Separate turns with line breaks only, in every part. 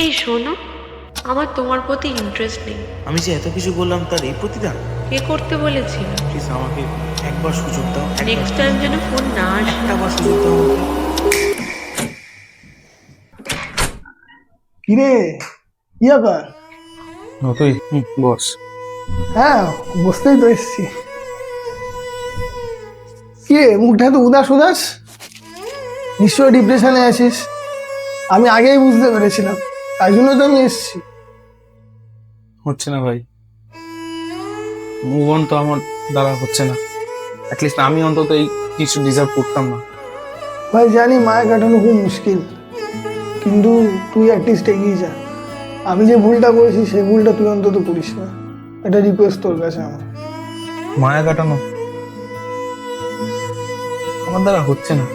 এই শোনো, আমার তোমার প্রতি ইন্টারেস্ট নেই।
আমি যে এত কিছু বললাম তার এই প্রতিদান?
কে করতে বলেছিল?
প্লিজ আমাকে একবার সুযোগ দাও,
নেক্সট টাইম যেন ফোন না আসে।
একবার সুযোগ দাও আমাকে।
কিরে, কি ব্যাপার?
তুই বস।
হ্যাঁ, বুঝতেই তো এসছি। কি রে, মুখটা তো উদাস উদাস, নিশ্চয় ডিপ্রেশনে আছিস। আমি আগেই বুঝতে পেরেছিলাম, তাই জন্য তো আমি এসছি।
হচ্ছে না ভাই, মুভ অন তো আমার দ্বারা হচ্ছে না। অ্যাটলিস্ট আমি অন্তত এই কিছু ডিজার্ভ করতাম না।
ভাই জানি মায়া কাটানো খুব মুশকিল, কিন্তু তুই অ্যাটলিস্ট এগিয়ে যা। আমি যে ভুলটা করেছি সেই ভুলটা তুই অন্তত করিস না, এটা রিকোয়েস্ট তোর কাছে আমার।
মায়া কাটানো আমার দ্বারা হচ্ছে না।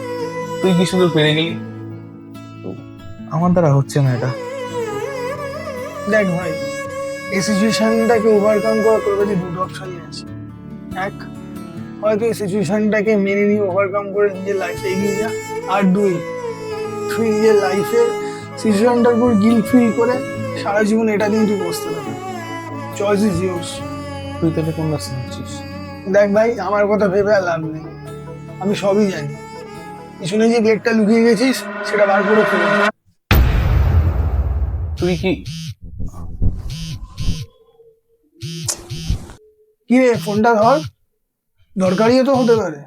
তুই কি সুন্দর পেরে গেলি, আমার দ্বারা হচ্ছে না এটা।
দেখ ভাই, এই সিচুয়েশনটাকে ওভারকাম করা তোর কাছে দুটো অপশনই আছে। এক, হয়তো এই সিচুয়েশনটাকে মেনে নিয়ে ওভারকাম করে নিজের লাইফে এগিয়ে যা। আর দুই, তুই নিজের লাইফে সিচুয়েশনটার উপর গিল্ট ফিল করে সারা জীবন এটা নিয়ে তুই বসতে থাকবি। Choice is yours.
তুই তাহলে কোন রাস্তা নিচ্ছিস?
দেখ ভাই, আমার কথা ভেবে আর লাভ নেই, আমি সবই জানি। পিছনে যে ব্লেডটা লুকিয়ে গেছিস সেটা বার করে ফেলে দে।
তুই কি
কি রে, ফোনটা ধর, দরকারিও তো হতে পারে।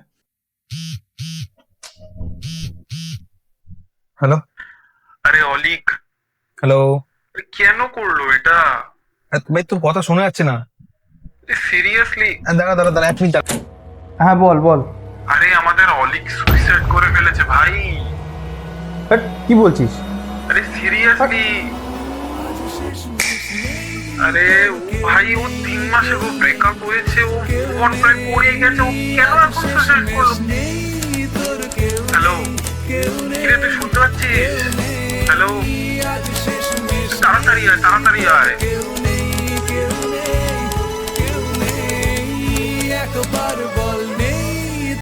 হ্যালো
আরে অলিক,
হ্যালো
কেন করলো এটা?
ভাই, তোর কথা শোনা যাচ্ছে না।
সিরিয়াসলি?
দাঁড়া দাঁড়া দাঁড়া, এক মিনিট। হ্যাঁ বল বল।
আরে আমাদের অলিক সুইসাইড করে ফেলেছে ভাই।
কি বলছিস?
আরে সিরিয়াসলি, আরে ও ভাই, ও 3 মাস আগে ব্রেকআপ হয়েছে, ও ফোন প্রায় পড়িয়ে গেছে, ও কেন এখন সুইসাইড করলো? হ্যালো, কিরে তুই শুনতে পাচ্ছিস? হ্যালো, তাড়াতাড়ি আয়, তাড়াতাড়ি আয়।